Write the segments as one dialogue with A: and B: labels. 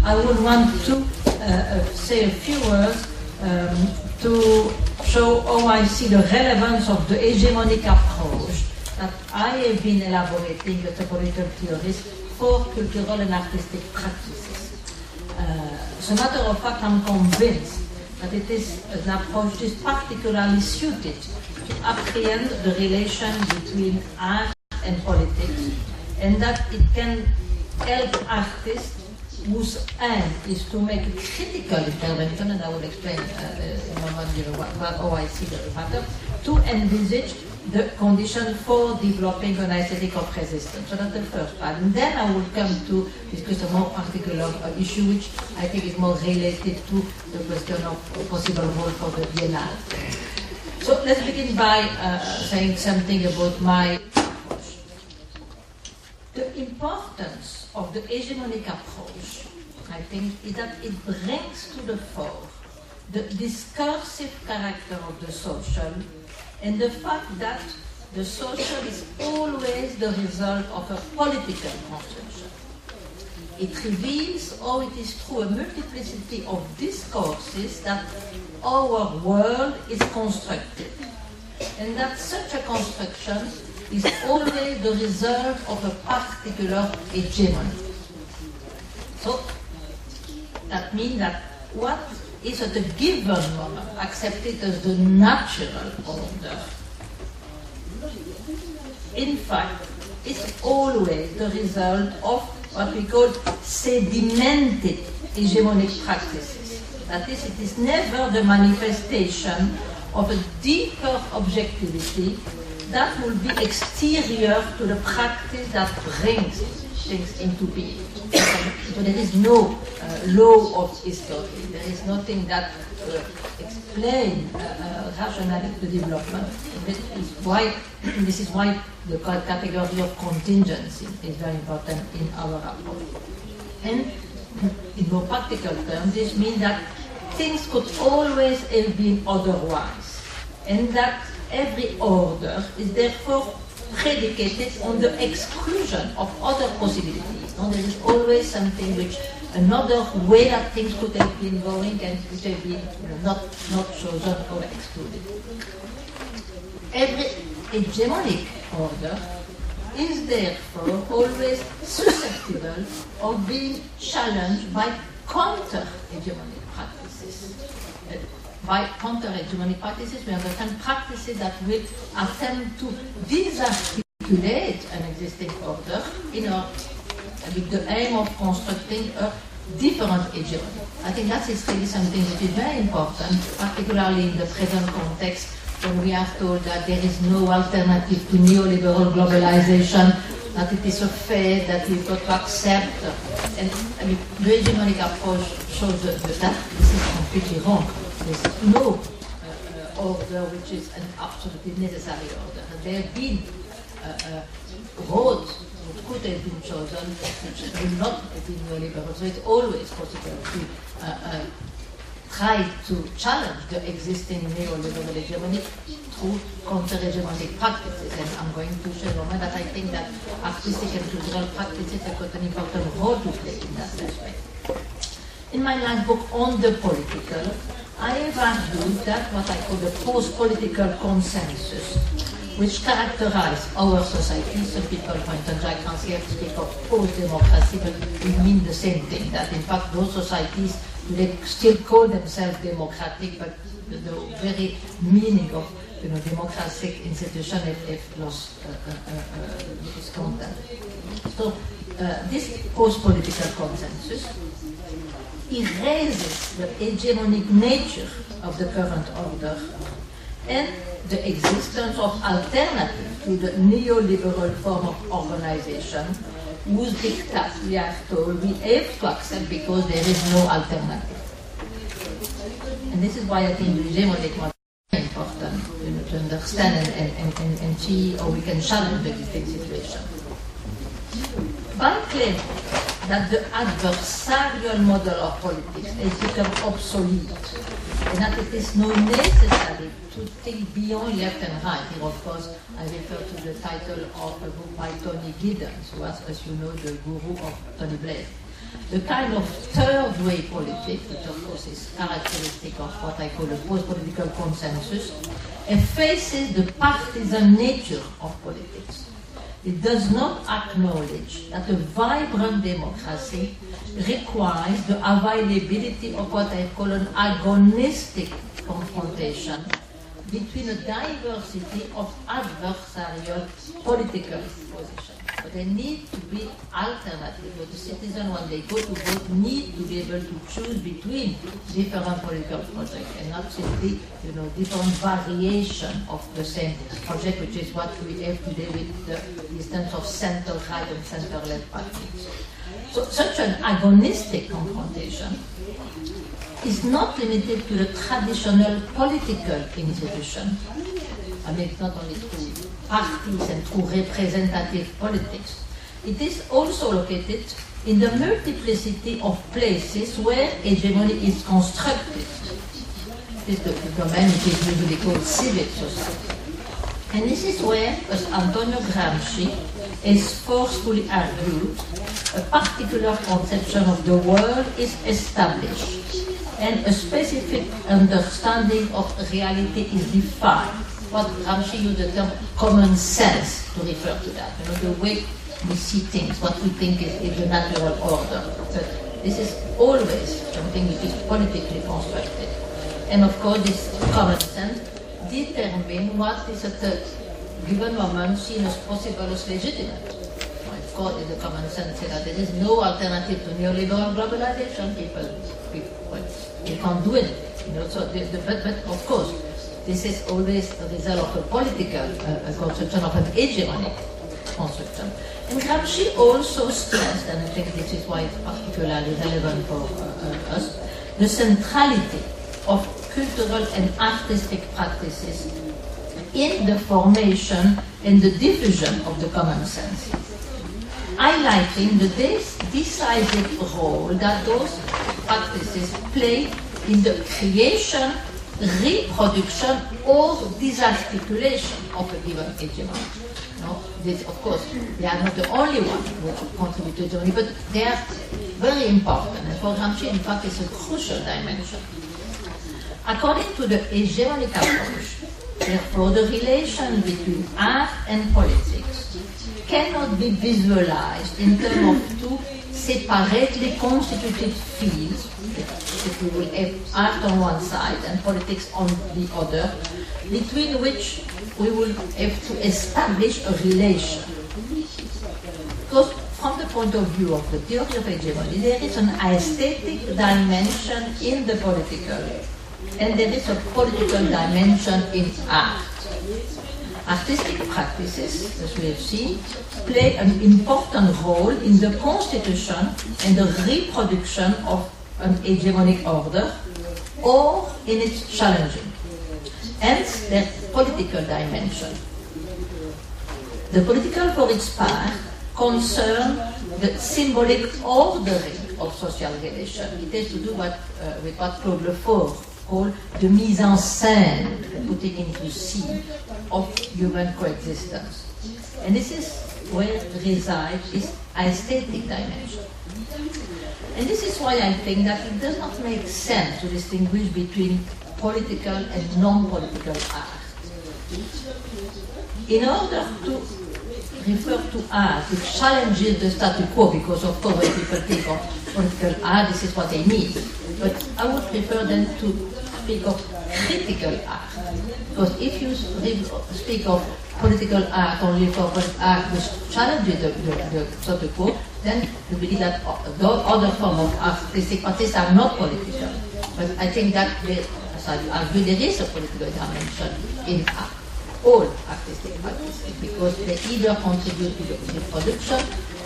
A: I would want to say a few words to show how I see the relevance of the hegemonic approach that I have been elaborating as a political theorist for cultural and artistic practices. As a matter of fact, I'm convinced that it is an approach that is particularly suited to apprehend the relation between art and politics, and that it can help artists whose aim is to make a critical intervention, and I will explain in a moment how I see the matter, to envisage the condition for developing an aesthetic of resistance. So that's the first part. And then I will come to discuss a more particular issue, which I think is more related to the question of possible role for the Biennale. So let's begin by saying something about my approach. The importance of the hegemonic approach, I think, is that it brings to the fore the discursive character of the social and the fact that the social is always the result of a political construction. It reveals how it is through a multiplicity of discourses that our world is constructed, and that such a construction is always the result of a particular hegemony. So that means that what is at a given moment accepted as the natural order, in fact, is always the result of what we call sedimented hegemonic practices. That is, it is never the manifestation of a deeper objectivity that will be exterior to the practice that brings things into being. So there is no law of history. There is nothing that explains rationally the development. This is why the category of contingency is very important in our approach. And in more practical terms, this means that things could always have been otherwise, and that every order is therefore predicated on the exclusion of other possibilities. No, there is always something which, another way that things could have been going and which have been not chosen or excluded. Every hegemonic order is therefore always susceptible of being challenged by counter-hegemonic practices. By counter-hegemonic practices, we understand practices that will attempt to disarticulate an existing order with the aim of constructing a different hegemony. I think that is really something that is very important, particularly in the present context when we are told that there is no alternative to neoliberal globalization, that it is a fate that we've got to accept. And I mean, the hegemonic approach shows that this is completely wrong. There is no order which is an absolutely necessary order. And there have been roads which could have been chosen which will not have been neoliberal. So it's always possible to try to challenge the existing neoliberal hegemony through counter-hegemonic practices. And I'm going to show in a moment that I think that artistic and cultural practices have got an important role to play in that respect. In my last book on the political, I have argued that what I call the post-political consensus, which characterize our society. Some people, for instance, Jacques Rancière, speak of post-democracy, but we mean the same thing, that in fact those societies, they still call themselves democratic, but the very meaning of democratic institution have lost its content. So this post-political consensus erases the hegemonic nature of the current order and the existence of alternative to the neoliberal form of organization, whose diktat we are told we have to accept because there is no alternative. And this is why I think the hegemonic model is important to understand and see how we can challenge the existing situation. By claiming that the adversarial model of politics has become obsolete, and that it is not necessary to think beyond left and right. Here, of course, I refer to the title of a book by Tony Giddens, who was, as you know, the guru of Tony Blair. the kind of third-way politics, which of course is characteristic of what I call a post-political consensus, effaces the partisan nature of politics. It does not acknowledge that a vibrant democracy requires the availability of what I call an agonistic confrontation between a diversity of adversarial political positions. But there need to be alternatives. But the citizens, when they go to vote, need to be able to choose between different political projects and not simply, different variation of the same project, which is what we have today with the instance of center-right and center-left parties. So such an agonistic confrontation is not limited to the traditional political institution. I mean, it's not only through parties and through representative politics. It is also located in the multiplicity of places where hegemony is constructed. This is the domain which is usually called civic society. And this is where, as Antonio Gramsci has forcefully argued, a particular conception of the world is established and a specific understanding of reality is defined. What Gramsci used the term common sense to refer to that. The way we see things, what we think is the natural order. So this is always something which is politically constructed. And of course, this common sense determines what is at a given moment seen as possible as legitimate. Of course, the common sense says that there is no alternative to neoliberal globalization. You can't do anything. But of course, this is always a result of a political construction, of an hegemonic construction. And Gramsci also stressed, and I think this is why it's particularly relevant for us, the centrality of cultural and artistic practices in the formation and the diffusion of the common sense, highlighting the decisive role that those practices play in the creation, reproduction, or disarticulation of a given hegemony. This, of course, they are not the only ones who contribute to hegemony, but they are very important. And for Gramsci, in fact, it's a crucial dimension. According to the hegemonic approach, therefore, the relation between art and politics cannot be visualized in terms of two separately constituted fields. If we will have art on one side and politics on the other, between which we will have to establish a relation. Because from the point of view of the theory of hegemony, there is an aesthetic dimension in the political, and there is a political dimension in art. Artistic practices, as we have seen, play an important role in the constitution and the reproduction of an hegemonic order, or in its challenging. Hence, their political dimension. The political, for its part, concerns the symbolic ordering of social relations. It has to do with what Claude Lefort called the mise en scène, putting into scene of human coexistence. And this is where resides its aesthetic dimension. And this is why I think that it does not make sense to distinguish between political and non-political art. In order to refer to art which challenges the status quo, because of course when people think of political art, this is what they mean. But I would prefer them to speak of critical art. Because if you speak of political art only for art which challenges the status quo, then you believe that the other forms of artistic practice are not political. But I think that, as I argue, there is a political dimension in art. All artistic practices, because they either contribute to the reproduction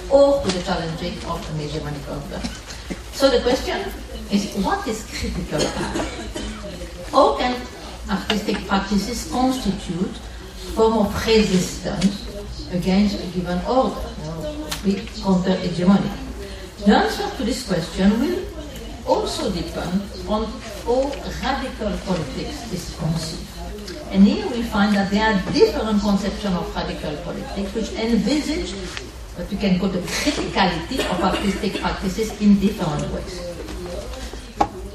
A: or to the challenging of an hegemonic order. So the question is, what is critical art? How can artistic practices constitute a form of resistance against a given order, be counter-hegemonic? The answer to this question will also depend on how radical politics is conceived. And here we find that there are different conceptions of radical politics which envisage what we can call the criticality of artistic practices in different ways.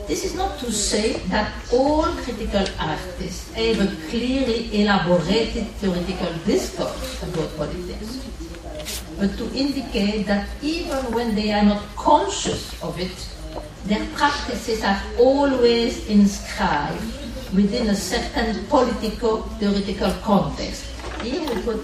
A: This is not to say that all critical artists have a clearly elaborated theoretical discourse about politics, but to indicate that even when they are not conscious of it, their practices are always inscribed within a certain politico-theoretical context. Here we could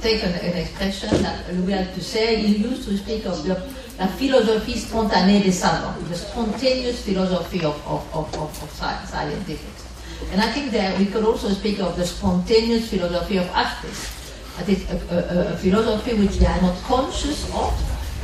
A: take an expression that Louis Althusser used to speak of la philosophie spontanée des savants, the spontaneous philosophy of scientifics. And I think that we could also speak of the spontaneous philosophy of artists. That is a philosophy which they are not conscious of,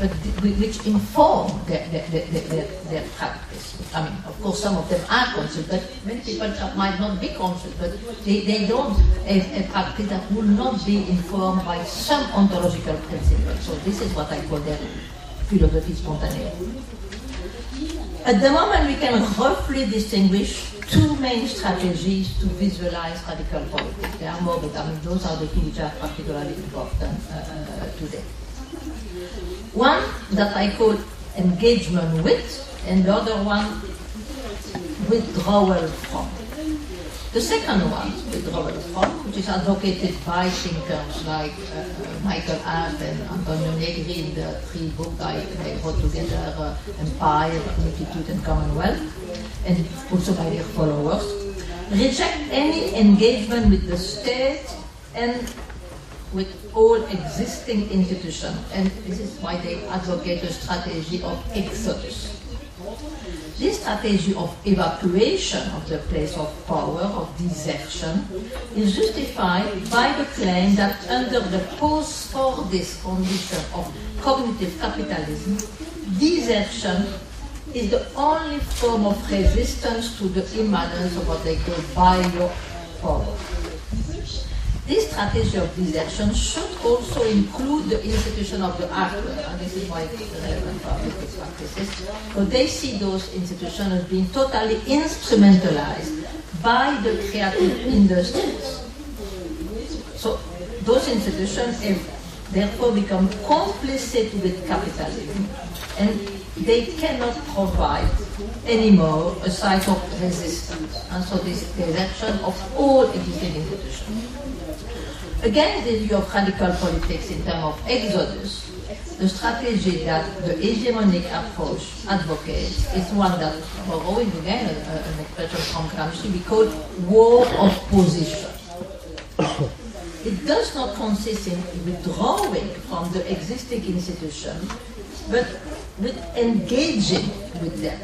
A: but which inform their practice. I mean, of course, some of them are conscious, but many people might not be conscious, but they don't have a practice that will not be informed by some ontological principles. So this is what I call their philosophy spontanée. At the moment, we can roughly distinguish two main strategies to visualize radical politics. There are more, but I mean, those are the two which are particularly important today. One that I call engagement with, and the other one withdrawal from. The second one, withdrawal from, which is advocated by thinkers like Michael Hart and Antonio Negri in the three books they wrote together, Empire, Multitude and Commonwealth, and also by their followers, reject any engagement with the state and with all existing institutions, and this is why they advocate a strategy of exodus. This strategy of evacuation of the place of power, of desertion, is justified by the claim that under the post-Fordist condition of cognitive capitalism, desertion is the only form of resistance to the immanence of what they call bio-power. This strategy of desertion should also include the institution of the artwork, and this is why it's relevant for artistic practices, because they see those institutions as being totally instrumentalized by the creative industries. So those institutions have therefore become complicit with capitalism, and they cannot provide anymore a site of resistance, and so this desertion of all existing institutions. Against the view of radical politics in terms of exodus, the strategy that the hegemonic approach advocates is one that, borrowing again an expression from Gramsci, we call war of position. It does not consist in withdrawing from the existing institution, but with engaging with them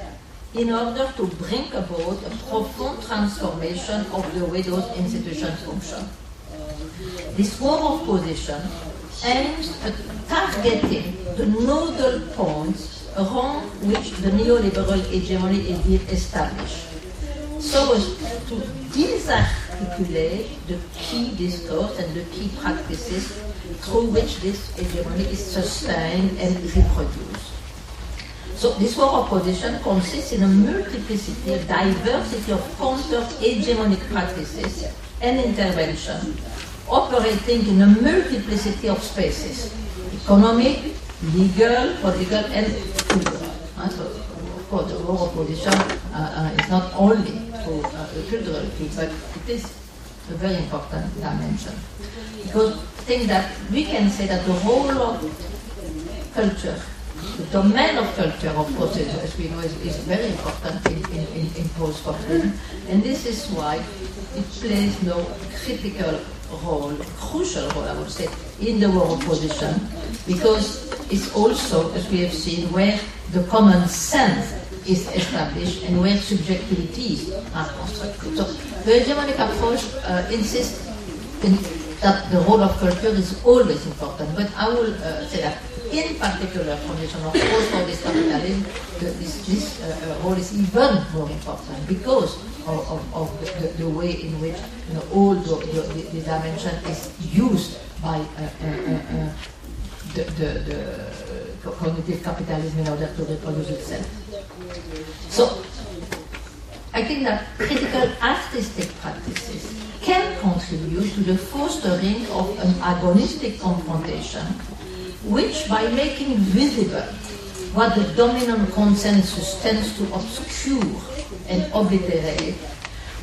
A: in order to bring about a profound transformation of the way those institutions function. This war of position aims at targeting the nodal points around which the neoliberal hegemony is being established, so as to disarticulate the key discourse and the key practices through which this hegemony is sustained and reproduced. So this war of position consists in a multiplicity, a diversity of counter-hegemonic practices and intervention, operating in a multiplicity of spaces: economic, legal, political, and cultural. So, of course, the war of position is not only through the cultural field, but it is a very important dimension. Because I think that we can say that the role of culture, the domain of culture, of course, as we know, is very important in post-communism, and this is why it plays no critical role, crucial role, I would say, in the war of position, because it's also, as we have seen, where the common sense is established and where subjectivities are constructed. So the hegemonic approach insists that the role of culture is always important, but I will say that in particular condition of post-Fordist capitalism, this role is even more important because of the way in which all the dimension is used by the cognitive capitalism in order to reproduce itself. So I think that critical artistic practices can contribute to the fostering of an agonistic confrontation which, by making visible what the dominant consensus tends to obscure and obliterate,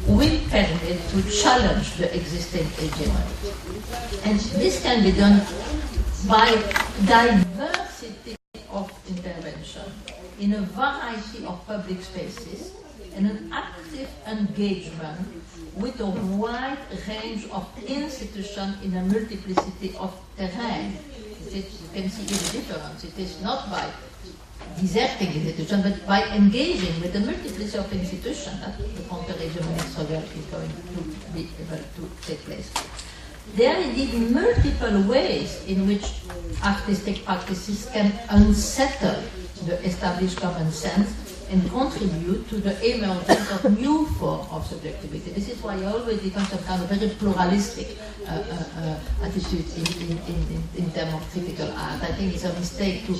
A: will permit to challenge the existing hegemony. And this can be done by diversity of intervention in a variety of public spaces and an active engagement with a wide range of institutions in a multiplicity of terrain. You can see the difference. It is not by deserting institutions, but by engaging with the multiplicity of institutions that the counter-hegemonic struggle is going to be able to take place. There are indeed multiple ways in which artistic practices can unsettle the established common sense and contribute to the emergence of new forms of subjectivity. This is why I always defend some kind of very pluralistic attitude in terms of critical art. I think it's a mistake to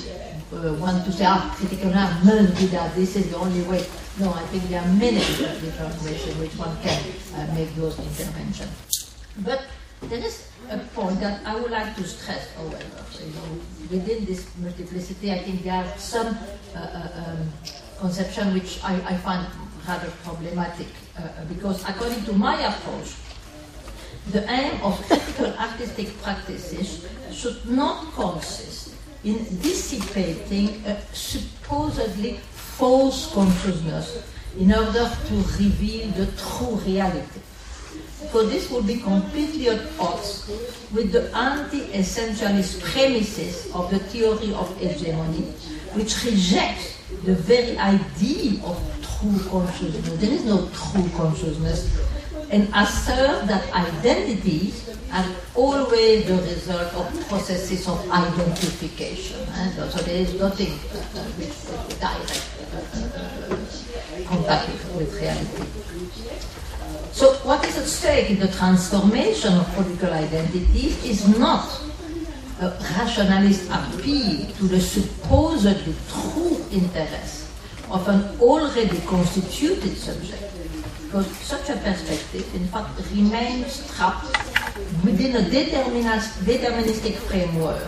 A: want to say, critical art must be that, this is the only way. No, I think there are many different ways in which one can make those interventions. But there is a point that I would like to stress, however. Within this multiplicity, I think there are some conception which I find rather problematic, because according to my approach, the aim of critical artistic practices should not consist in dissipating a supposedly false consciousness in order to reveal the true reality. Because this would be completely at odds with the anti-essentialist premises of the theory of hegemony, which rejects the very idea of true consciousness. There is no true consciousness, and assert that identities are always the result of processes of identification. So there is nothing with direct contact with reality. So what is at stake in the transformation of political identity is not a rationalist appeal to the supposedly true interest of an already constituted subject, because such a perspective, in fact, remains trapped within a deterministic framework,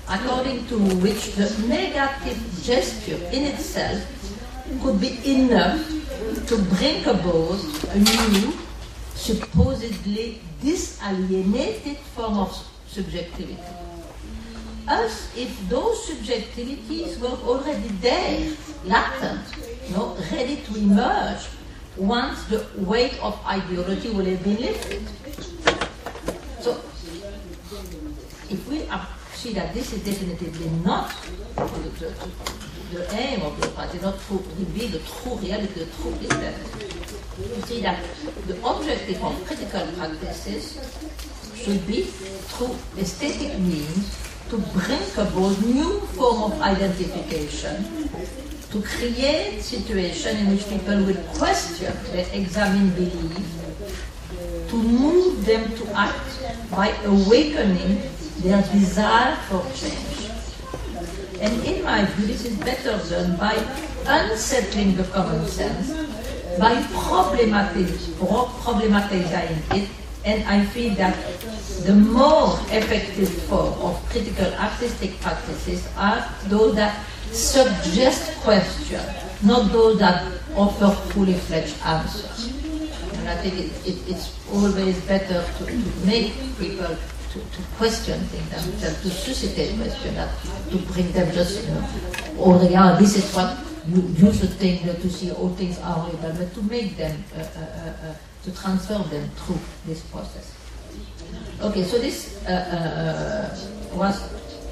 A: according to which the negative gesture in itself could be enough to bring about a new, supposedly disalienated form of subjectivity. As if those subjectivities were already there, latent, ready to emerge once the weight of ideology will have been lifted. So, if we see that this is definitively not the aim of the party, not to reveal the true reality, the true interest, you see that the objective of critical practices should be, through aesthetic means, to bring about new form of identification, to create situations in which people will question their examined belief, to move them to act by awakening their desire for change. And in my view, this is better done by unsettling the common sense, by problematizing it, and I feel that the more effective form of critical artistic practices are those that suggest question, not those that offer fully fledged answers. And I think it's always better to make people to question things themselves, to suscitate questions, that to bring them just, this is what you should think, to see all things are horrible, but to make them, to transform them through this process. Okay, so this was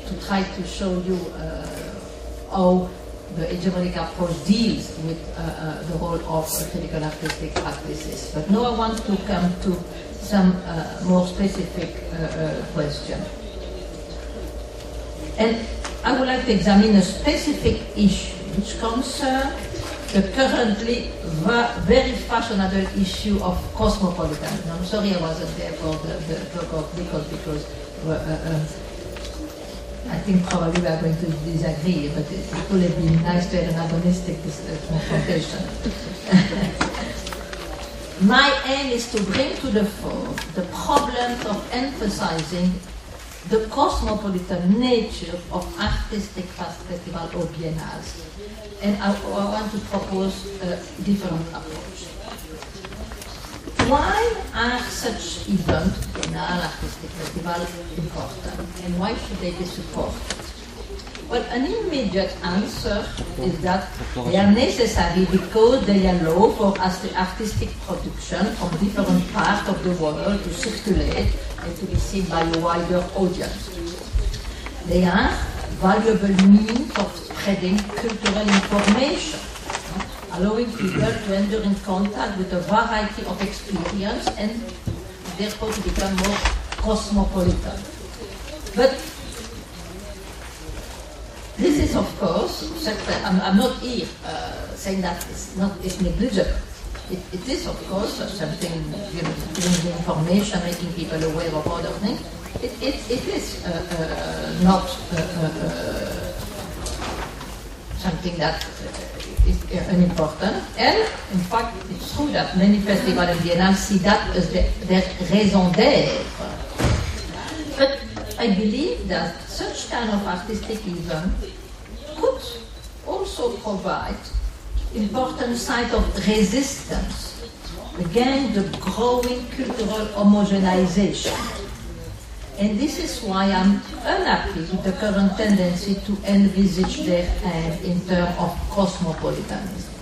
A: to try to show you how the hegemonic approach deals with the role of critical artistic practices. But now I want to come to some more specific question. And I would like to examine a specific issue which concerns the currently very fashionable issue of cosmopolitanism. I'm sorry I wasn't there for the talk of Nichols, because I think probably we are going to disagree, but it would have been nice to have an agonistic confrontation. My aim is to bring to the fore the problems of emphasizing the cosmopolitan nature of artistic festival or biennales. And I want to propose a different approach. Why are such events, biennale, artistic festival, important? And why should they be supported? Well, an immediate answer is that they are necessary because they allow for artistic production from different parts of the world to circulate and to be seen by a wider audience. They are valuable means of spreading cultural information, allowing people to enter in contact with a variety of experience and therefore to become more cosmopolitan. But this is, of course, I'm not here saying that it's negligible. It is, of course, something, giving information, making people aware of other things. It is not something that is unimportant. And, in fact, it's true that many festivals and biennales see that as their raison d'être. But I believe that such kind of artistic event could also provide important site of resistance against the growing cultural homogenization. And this is why I'm unhappy with the current tendency to envisage their end in terms of cosmopolitanism.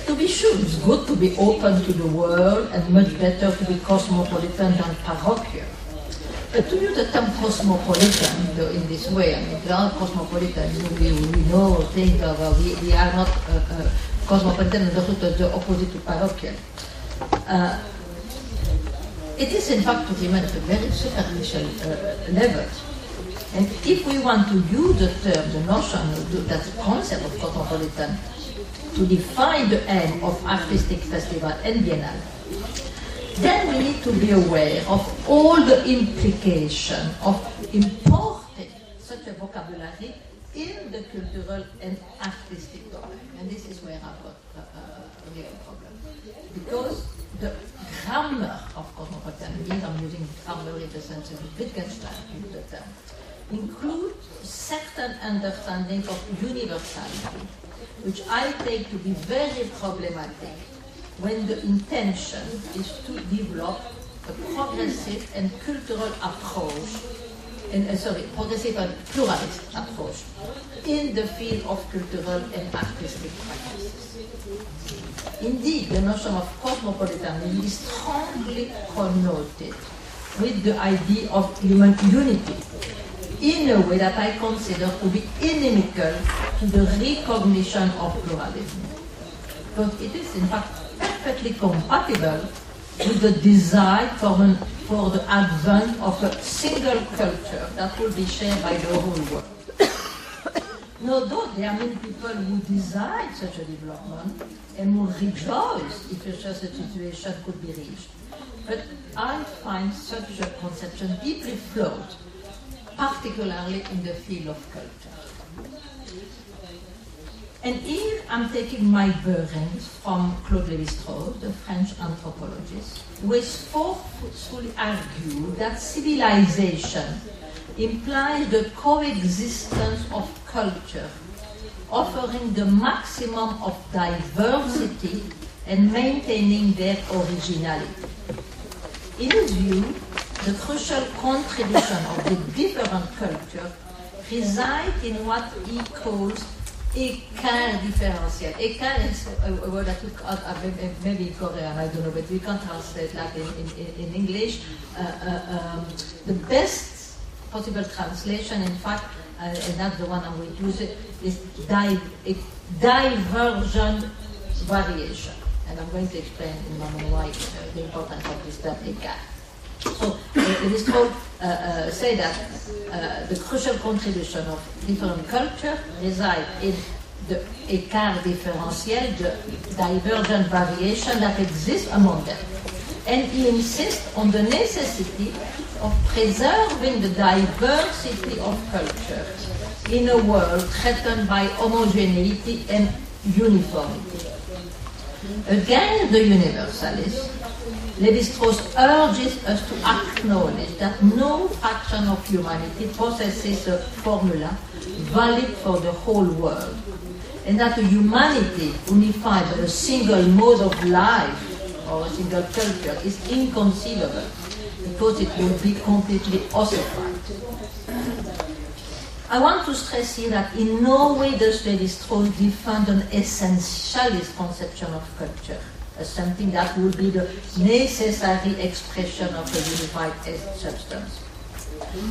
A: To be sure, it's good to be open to the world and much better to be cosmopolitan than parochial. But to use the term cosmopolitan in this way, I mean, there are cosmopolitan, we know, think of, we are not cosmopolitan in the opposite to parochial. It is in fact to remain at a very superficial level. And if we want to use the term, the notion, that concept of cosmopolitan, to define the aim of artistic festival and biennale, then we need to be aware of all the implications of importing such a vocabulary in the cultural and artistic domain. And this is where I've got a real problem. Because the grammar of cosmopolitanism, I'm using grammar in the sense of Wittgenstein in the term, includes certain understanding of universality, which I take to be very problematic when the intention is to develop a progressive and cultural approach, progressive and pluralist approach in the field of cultural and artistic practices. Indeed, the notion of cosmopolitanism is strongly connoted with the idea of human unity in a way that I consider to be inimical to the recognition of pluralism. But it is in fact perfectly compatible with the desire for the advent of a single culture that will be shared by the whole world. No doubt there are many people who desire such a development and who rejoice if such a situation could be reached. But I find such a conception deeply flawed, particularly in the field of culture. And here I'm taking my bearings from Claude Lévi-Strauss, the French anthropologist, who has forcefully argued that civilization implies the coexistence of culture, offering the maximum of diversity and maintaining their originality. In his view, the crucial contribution of the different cultures resides in what he calls écart différentiel. Écart is a word that maybe in Korean, I don't know, but we can translate that in English. The best possible translation, in fact, and that's the one I'm going to use, is divergent variation. And I'm going to explain in a moment why the importance of this term écart. So, Lévi-Strauss say that the crucial contribution of different cultures resides in the écart différentiel, the divergent variation that exists among them. And he insists on the necessity of preserving the diversity of cultures in a world threatened by homogeneity and uniformity. Against the universalists, Lévi-Strauss urges us to acknowledge that no fraction of humanity possesses a formula valid for the whole world, and that a humanity unified by a single mode of life or a single culture is inconceivable because it would be completely ossified. I want to stress here that in no way does Lévi-Strauss defend an essentialist conception of culture as something that would be the necessary expression of a unified substance.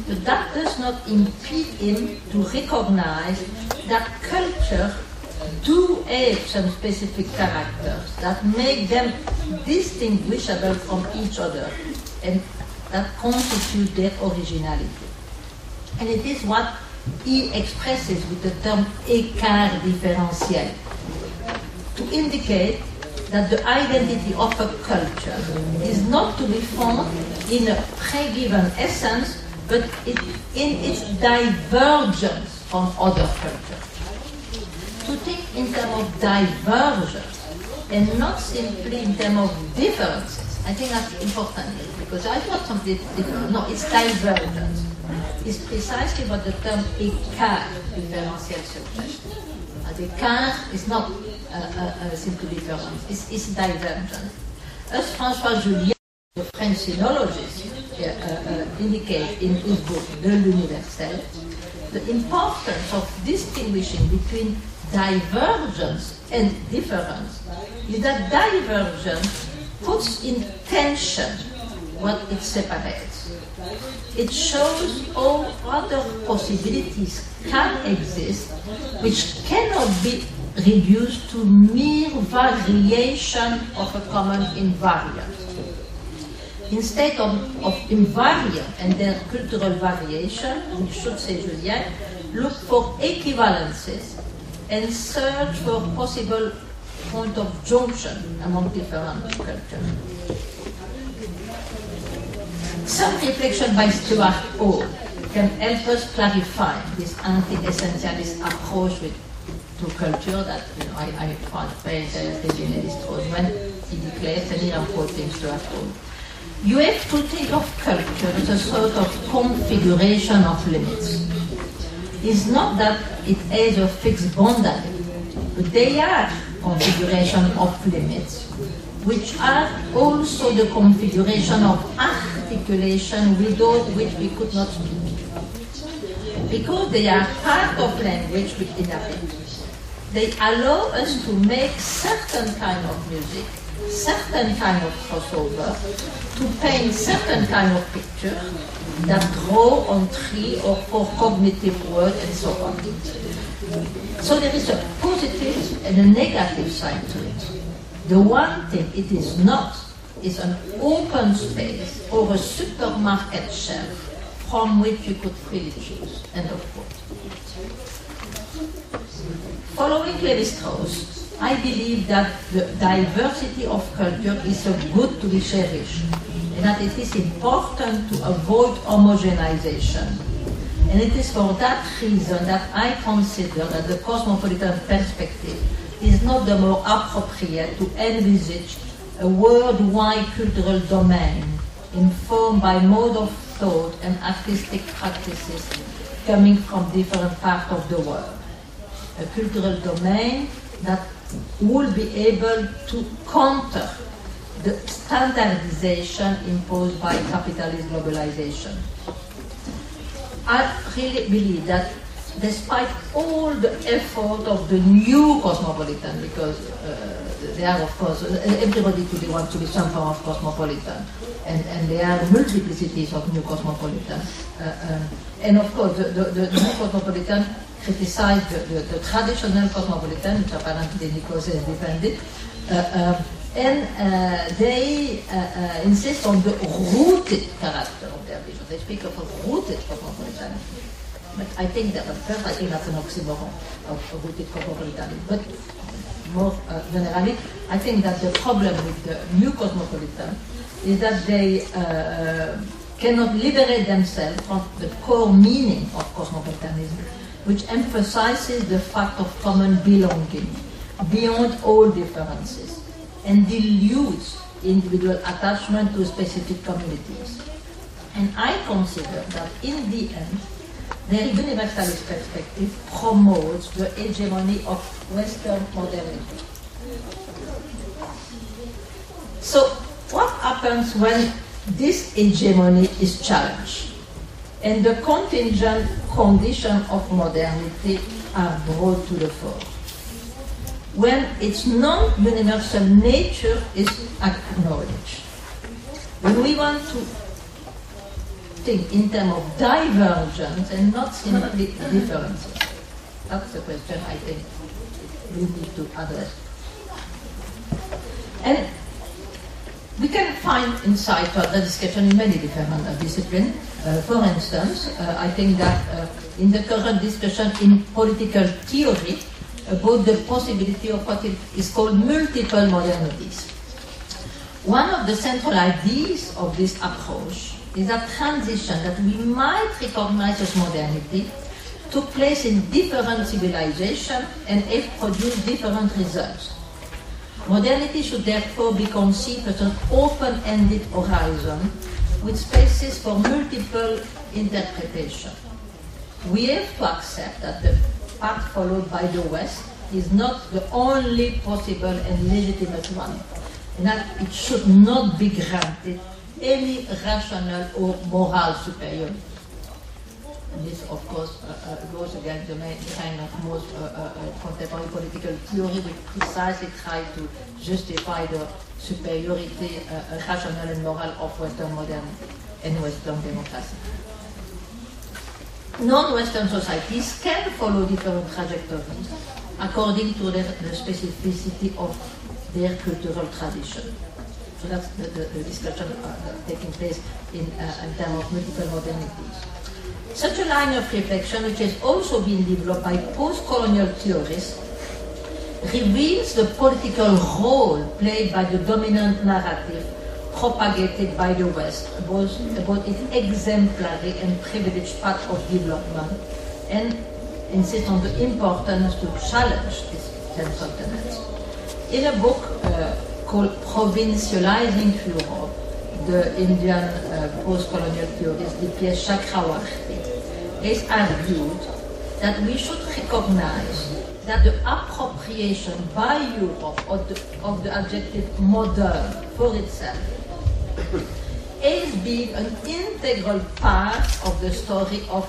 A: But that does not impede him to recognize that culture do have some specific characters that make them distinguishable from each other and that constitute their originality. And it is what he expresses with the term écart différentiel, to indicate that the identity of a culture is not to be found in a pre-given essence, but in its divergence from other cultures. To think in terms of divergence and not simply in terms of differences, I think that's important because I thought something different. No, it's divergence. It's precisely what the term écart différentiel suggests. Écart is not a simple difference, it's divergence. As François Julien, the French sinologist, indicates in his book De l'Universel, the importance of distinguishing between divergence and difference is that divergence puts in tension what it separates. It shows how other possibilities can exist which cannot be reduced to mere variation of a common invariant. Instead of invariant and their cultural variation, we should say, Julien, look for equivalences and search for possible point of junction among different cultures. Some reflection by Stuart Hall can help us clarify this anti-essentialist approach to culture that I found very interesting in Lévi-Strauss when he declares, and here I'm quoting Stuart Hall, you have to think of culture as a sort of configuration of limits. It's not that it has a fixed boundary, but they are configuration of limits, which are also the configuration of articulation without which we could not speak. Because they are part of language we inhabit, they allow us to make certain kind of music, certain kind of crossover, to paint certain kind of picture that draw on three or four cognitive words and so on. So there is a positive and a negative side to it. The one thing it is not is an open space or a supermarket shelf from which you could freely choose. End of quote. Following Lévi-Strauss, I believe that the diversity of culture is a good to be cherished, and that it is important to avoid homogenization. And it is for that reason that I consider that the cosmopolitan perspective is not the more appropriate to envisage a worldwide cultural domain informed by mode of thought and artistic practices coming from different parts of the world. A cultural domain that will be able to counter the standardization imposed by capitalist globalization. I really believe that despite all the effort of the new cosmopolitan, because there are, of course, everybody today wants to be some form of cosmopolitan, and there are multiplicities of new cosmopolitan. And of course, the new cosmopolitan criticize the traditional cosmopolitan, which apparently Nicolas has defended, and they insist on the rooted character of their vision. They speak of a rooted cosmopolitanism. But I think that at first, I think that's an oxymoron of rooted cosmopolitanism. But more generally, I think that the problem with the new cosmopolitan is that they cannot liberate themselves from the core meaning of cosmopolitanism, which emphasizes the fact of common belonging beyond all differences and dilutes individual attachment to specific communities. And I consider that in the end, the universalist perspective promotes the hegemony of Western modernity. So, what happens when this hegemony is challenged and the contingent conditions of modernity are brought to the fore? When its non-universal nature is acknowledged. When we want to think in terms of divergence and not simply differences. That's the question I think we need to address. And we can find insight to the discussion in many different disciplines. For instance, I think that in the current discussion in political theory about the possibility of what is called multiple modernities. One of the central ideas of this approach is a transition that we might recognize as modernity took place in different civilizations and it produced different results. Modernity should therefore be conceived as an open-ended horizon with spaces for multiple interpretation. We have to accept that the path followed by the West is not the only possible and legitimate one, and that it should not be granted any rational or moral superiority. And this, of course, goes against the kind of most contemporary political theory which precisely try to justify the superiority, rational and moral of Western modernity and Western democracy. Non-Western societies can follow different trajectories according to the specificity of their cultural tradition. So that's the discussion taking place in terms of multiple modernities. Such a line of reflection, which has also been developed by post-colonial theorists, reveals the political role played by the dominant narrative propagated by the West about its exemplary and privileged path of development, and insists on the importance to challenge this sense of tendency. In a book called Provincializing Europe, the Indian post-colonial theorist D.P.S. Chakravarti has argued that we should recognize that the appropriation by Europe of the adjective modern for itself has been an integral part of the story of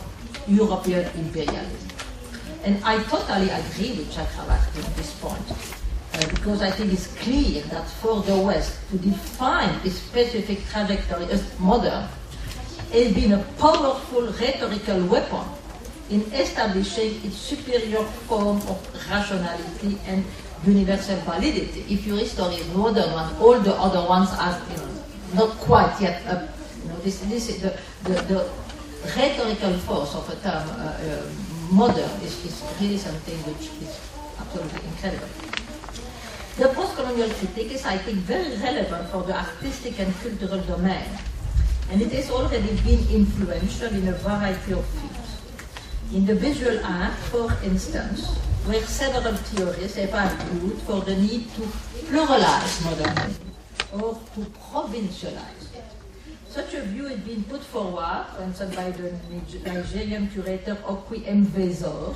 A: European imperialism. And I totally agree with Chakravarti on this point, because I think it's clear that for the West to define its specific trajectory as modern has been a powerful rhetorical weapon in establishing its superior form of rationality and universal validity. If your history is modern one, all the other ones are not quite yet up. This is the rhetorical force of a term modern is really something which is absolutely incredible. The post-colonial critique is, I think, very relevant for the artistic and cultural domain, and it has already been influential in a variety of fields. In the visual art, for instance, where several theorists have argued for the need to pluralize modernity or to provincialize it. Such a view has been put forward, for instance, by the Nigerian curator Okwi Mvezor,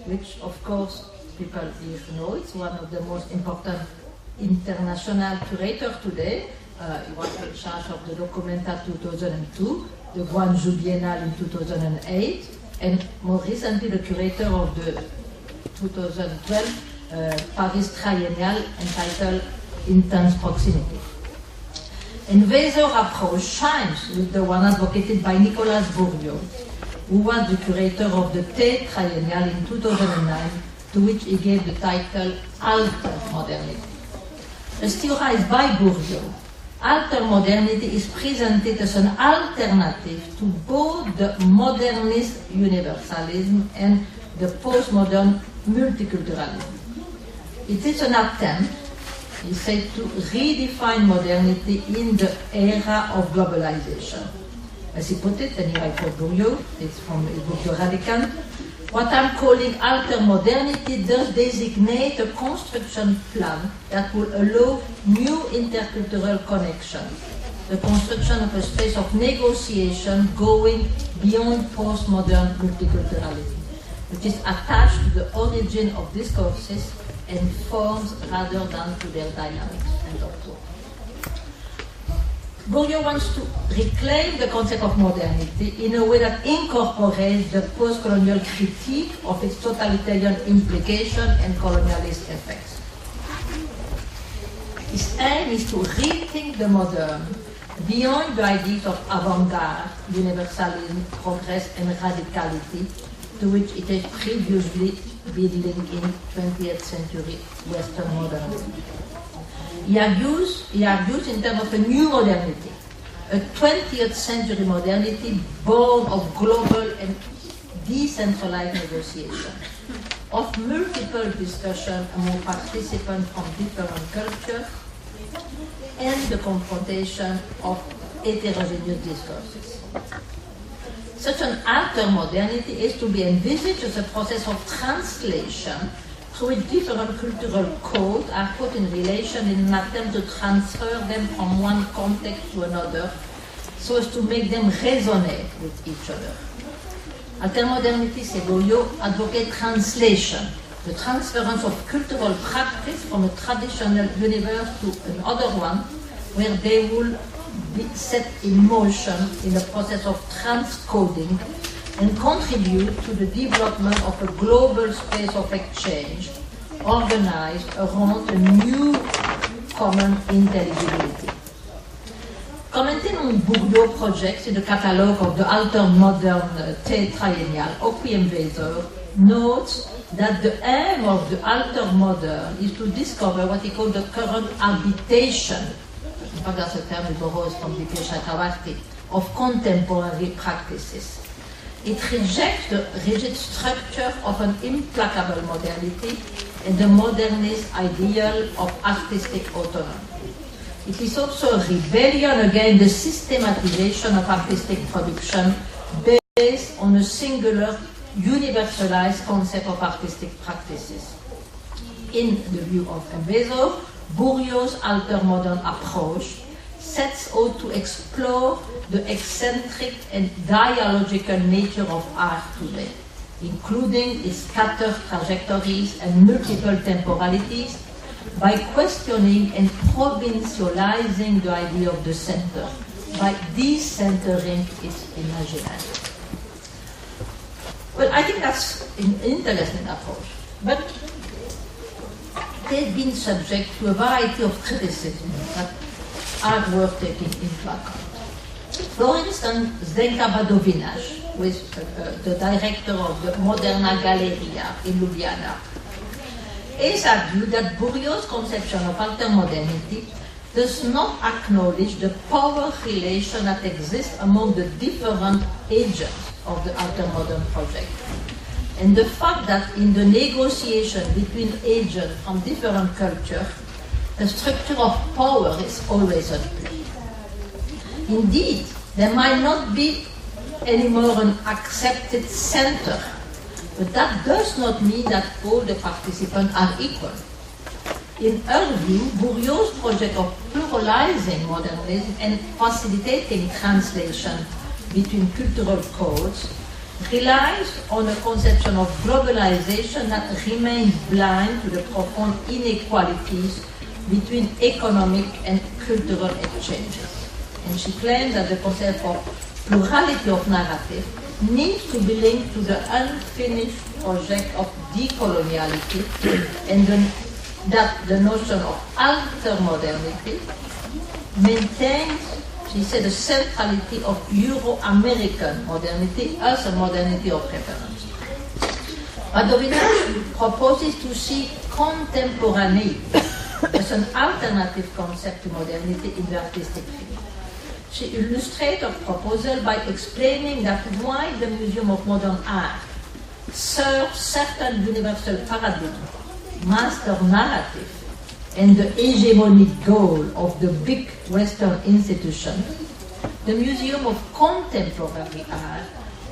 A: which, of course, people here know. It's one of the most important international curators today. He was in charge of the Documenta 2002, the Guangzhou Biennale in 2008, and more recently the curator of the 2012 Paris Triennial entitled Intense Proximity. And Mvezor's approach shines with the one advocated by Nicolas Bourriaud, who was the curator of the Tate Triennial in 2009, to which he gave the title Alter Modernity. As theorized by Bourriaud, alter modernity is presented as an alternative to both the modernist universalism and the postmodern multiculturalism. It is an attempt, he said, to redefine modernity in the era of globalization. As he put it, and here I quote Bourriaud, it's from his book The Radicant, What I'm calling alter-modernity does designate a construction plan that will allow new intercultural connection, the construction of a space of negotiation going beyond postmodern multiculturality, which is attached to the origin of discourses and forms rather than to their dynamics. End of quote. Bourdieu wants to reclaim the concept of modernity in a way that incorporates the post-colonial critique of its totalitarian implication and colonialist effects. His aim is to rethink the modern beyond the ideas of avant-garde, universalism, progress, and radicality, to which it has previously been linked in 20th century Western modernity. He argues in terms of a new modernity, a 20th century modernity born of global and decentralized negotiation, of multiple discussion among participants from different cultures, and the confrontation of heterogeneous discourses. Such an alter-modernity is to be envisaged as a process of translation through which different cultural codes are put in relation in an attempt to transfer them from one context to another so as to make them resonate with each other. Alter-modernity, c'est Bourdieu, advocate translation, the transference of cultural practice from a traditional universe to another one where they will be set in motion in the process of transcoding and contribute to the development of a global space of exchange organized around a new common intelligibility. Commenting on Bourdieu's projects in the catalogue of the alter-modern triennial, Oquiem Weser notes that the aim of the alter-modern is to discover what he called the current habitation, in fact that's a term he borrows from Dipesh Chakravarti, of contemporary practices. It rejects the rigid structure of an implacable modernity and the modernist ideal of artistic autonomy. It is also a rebellion against the systematization of artistic production based on a singular, universalized concept of artistic practices. In the view of Weser, Bourdieu's alter-modern approach sets out to explore the eccentric and dialogical nature of art today, including its scattered trajectories and multiple temporalities, by questioning and provincializing the idea of the center, by decentering its imaginary. Well, I think that's an interesting approach, but they've been subject to a variety of criticisms that are worth taking into account. For instance, Zdenka Badovinac, who is the director of the Moderna Galleria in Ljubljana, has argued that Bourdieu's conception of alter-modernity does not acknowledge the power relation that exists among the different agents of the alter-modern project, and the fact that in the negotiation between agents from different cultures, the structure of power is always at play. Indeed, there might not be anymore an accepted center, but that does not mean that all the participants are equal. In her view, Bourdieu's project of pluralizing modernism and facilitating translation between cultural codes relies on a conception of globalization that remains blind to the profound inequalities between economic and cultural exchanges. And she claims that the concept of plurality of narrative needs to be linked to the unfinished project of decoloniality and that the notion of alter-modernity maintains, she said, the centrality of Euro-American modernity as a modernity of reference. Badovinac proposes to see contemporaneity as an alternative concept to modernity in the artistic field. She illustrates her proposal by explaining that while the Museum of Modern Art serves certain universal paradigms, master narrative, and the hegemonic goal of the big Western institution, the Museum of Contemporary Art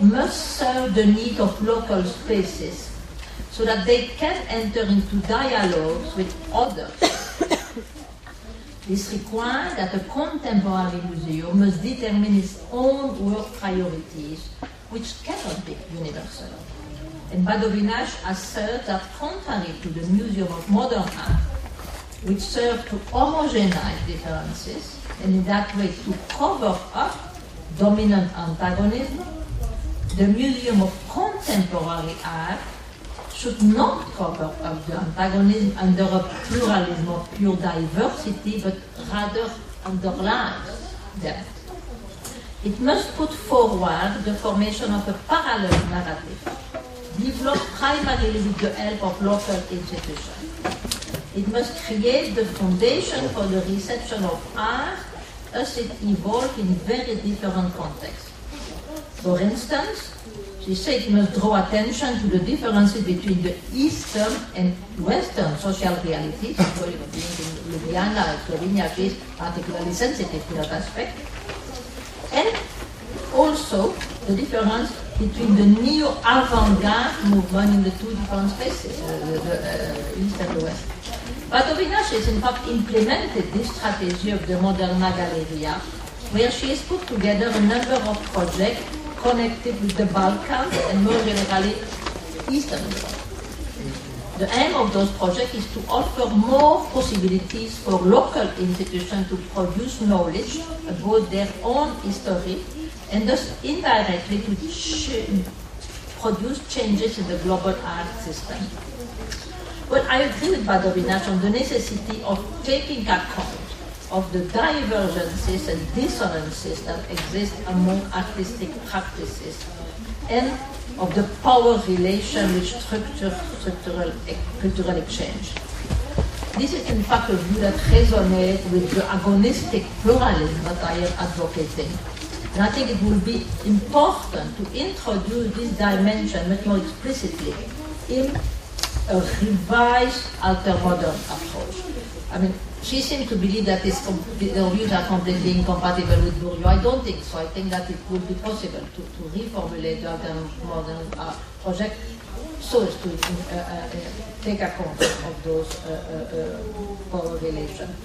A: must serve the need of local spaces so that they can enter into dialogues with others. This requires that a contemporary museum must determine its own work priorities, which cannot be universal. And Badovinaš asserts that contrary to the Museum of Modern Art, which serves to homogenize differences, and in that way to cover up dominant antagonism, the Museum of Contemporary Art should not cover up the antagonism under a pluralism of pure diversity, but rather underlies them. It must put forward the formation of a parallel narrative, developed primarily with the help of local institutions. It must create the foundation for the reception of art as it evolves in very different contexts. For instance, she said it must draw attention to the differences between the Eastern and Western social realities. Being in Ljubljana and Slovenia, she is particularly sensitive to that aspect. And also the difference between the neo-avant-garde movement in the two different spaces, the East and the West. Badovinaš has in fact implemented this strategy of the Moderna Galleria, where she has put together a number of projects connected with the Balkans and more generally Eastern Europe. The aim of those projects is to offer more possibilities for local institutions to produce knowledge about their own history and thus indirectly to produce changes in the global art system. But I agree with Badovinaš on the necessity of taking account of the divergences and dissonances that exist among artistic practices and of the power relation which structures cultural exchange. This is in fact a view that resonates with the agonistic pluralism that I am advocating. And I think it will be important to introduce this dimension much more explicitly in a revised alter-modern approach. I mean, she seems to believe that their views are completely incompatible with Bourdieu. I don't think so. I think that it would be possible to reformulate the alter-modern project so as to take account of those power relations.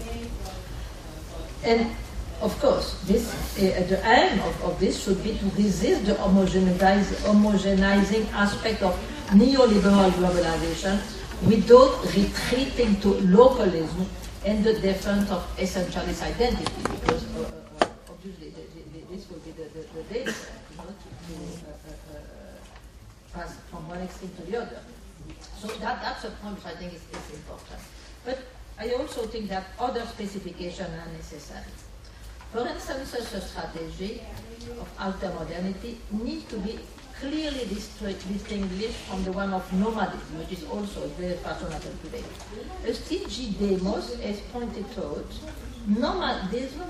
A: And of course, the aim of this should be to resist the homogenizing aspect of neoliberal globalization without retreating to localism and the defense of essentialist identity, because obviously this will be the danger, to pass from one extreme to the other. So that's a point which I think is important. But I also think that other specifications are necessary. For instance, such a strategy of alter-modernity needs to be clearly distinguished from the one of nomadism, which is also very fashionable today. As T.G. Demos has pointed out, nomadism,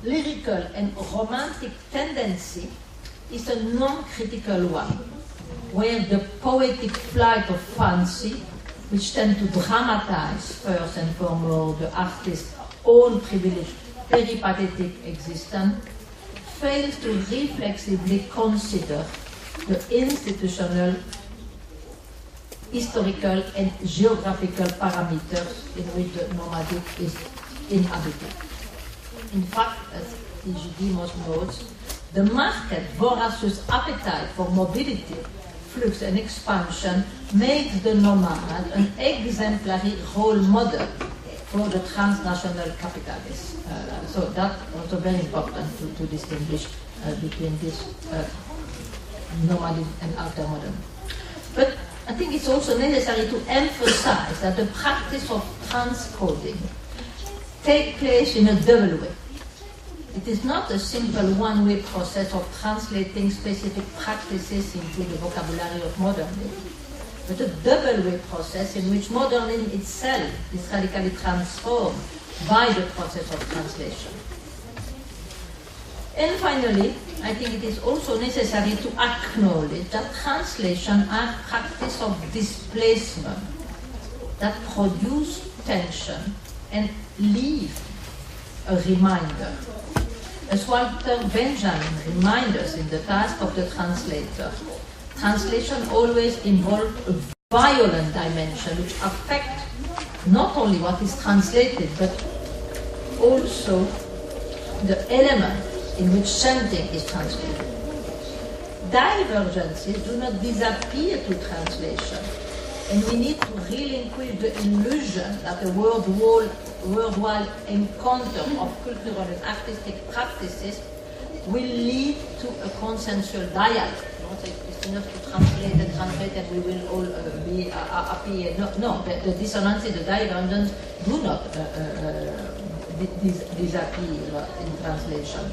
A: lyrical and romantic tendency, is a non-critical one, where the poetic flight of fancy, which tend to dramatize first and foremost the artist's own privileged peripatetic existence, fails to reflexively consider the institutional, historical, and geographical parameters in which the nomadic is inhabited. In fact, as T.G. Demos notes, the market voracious appetite for mobility, flux, and expansion makes the nomad an exemplary role model for the transnational capitalists. So that's also very important to distinguish between this nomadic and alter-modern. But I think it's also necessary to emphasize that the practice of transcoding takes place in a double way. It is not a simple one-way process of translating specific practices into the vocabulary of modernism, but a double-way process in which modernism itself is radically transformed by the process of translation. And finally, I think it is also necessary to acknowledge that translation are practice of displacement that produce tension and leave a reminder. As Walter Benjamin reminds us in the task of the translator, translation always involves a violent dimension which affects not only what is translated, but also the element in which something is translated. Divergences do not disappear to translation, and we need to relinquish the illusion that a worldwide encounter of cultural and artistic practices will lead to a consensual dialogue. It's enough to translate and we will all be happy. No, the dissonances, the divergences do not disappear in translation.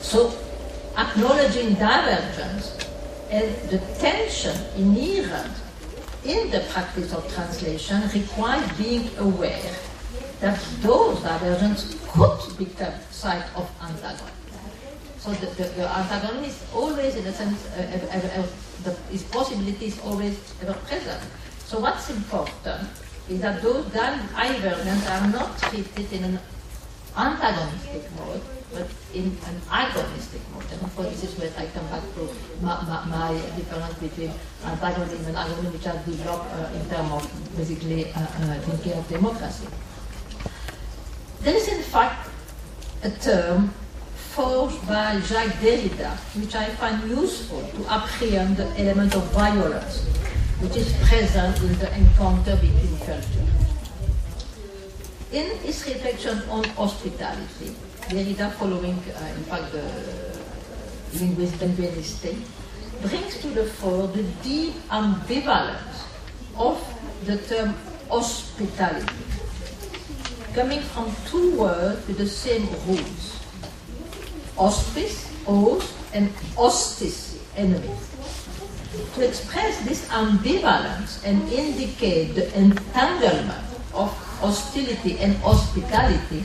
A: So, acknowledging divergence and the tension inherent in the practice of translation requires being aware that those divergences could become site of antagonism. So the antagonism is always, in a sense, its possibility is always ever present. So what's important is that those divergences are not treated in an antagonistic mode, but in an agonistic mode. And of course, this is where I come back to my difference between antagonism and agonism, which I've developed in terms of basically thinking of democracy. There is, in fact, a term forged by Jacques Derrida, which I find useful to apprehend the element of violence, which is present in the encounter between cultures. In his reflection on hospitality, Derrida, following, in fact, the linguist Benveniste, brings to the fore the deep ambivalence of the term hospitality, coming from two words with the same roots: hospice, host, and hostis, enemy. To express this ambivalence and indicate the entanglement of hostility and hospitality,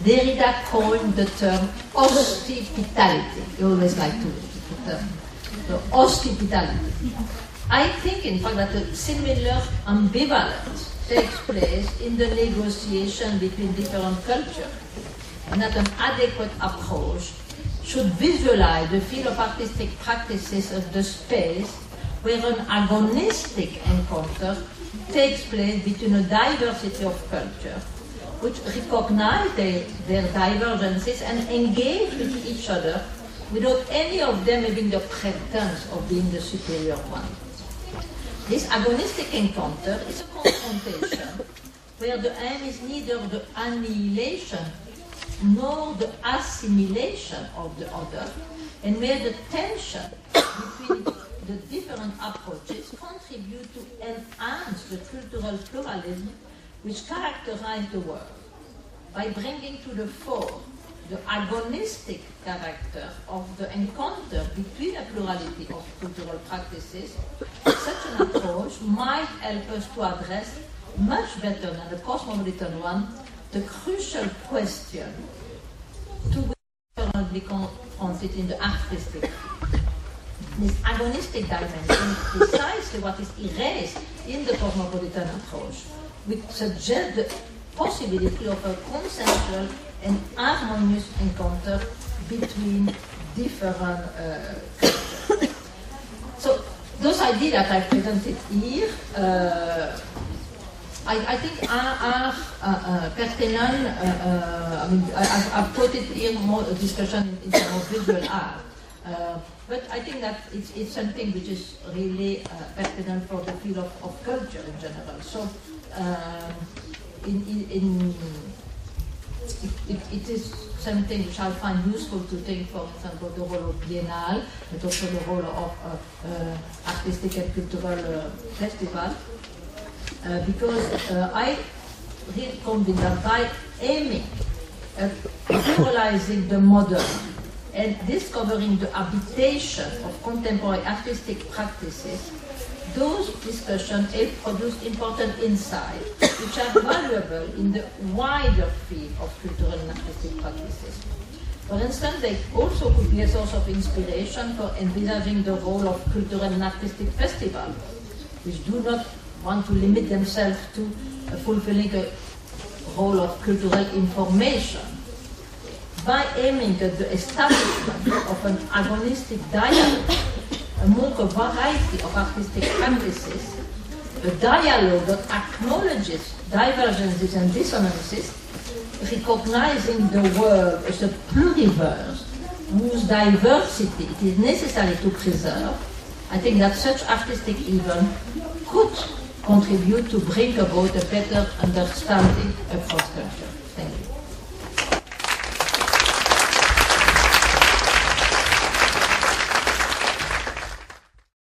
A: Derrida coined the term hospitality. You always like to put the hospitality. I think, in fact, that a similar ambivalence takes place in the negotiation between different cultures, and that an adequate approach should visualize the field of artistic practices as the space where an agonistic encounter takes place between a diversity of cultures, which recognize their divergences and engage with each other without any of them having the pretense of being the superior one. This agonistic encounter is a confrontation where the aim is neither the annihilation nor the assimilation of the other, and where the tension between the different approaches contribute to enhance the cultural pluralism which characterize the world, by bringing to the fore the agonistic character of the encounter between a plurality of cultural practices. Such an approach might help us to address much better than the cosmopolitan one the crucial question to which we are currently confronted in the artistic field. This agonistic dimension is precisely what is erased in the cosmopolitan approach, which suggests the possibility of a consensual and harmonious encounter between different cultures. So those ideas that I presented here, I think are pertinent. I mean, I've put it here more a discussion in terms of visual art. But I think that it's something which is really pertinent for the field of culture in general. So it is something which I find useful to think, for example, the role of Biennale, but also the role of artistic and cultural festival, because I really convinced that by aiming at pluralizing the modern and discovering the habitation of contemporary artistic practices, those discussions have produced important insights which are valuable in the wider field of cultural and artistic practices. For instance, they also could be a source of inspiration for envisaging the role of cultural and artistic festivals, which do not want to limit themselves to fulfilling a role of cultural information, by aiming at the establishment of an agonistic dialogue among a variety of artistic practices, a dialogue that acknowledges divergences and dissonances, recognizing the world as a pluriverse whose diversity it is necessary to preserve. I think that such artistic event could contribute to bring about a better understanding across culture. Thank you.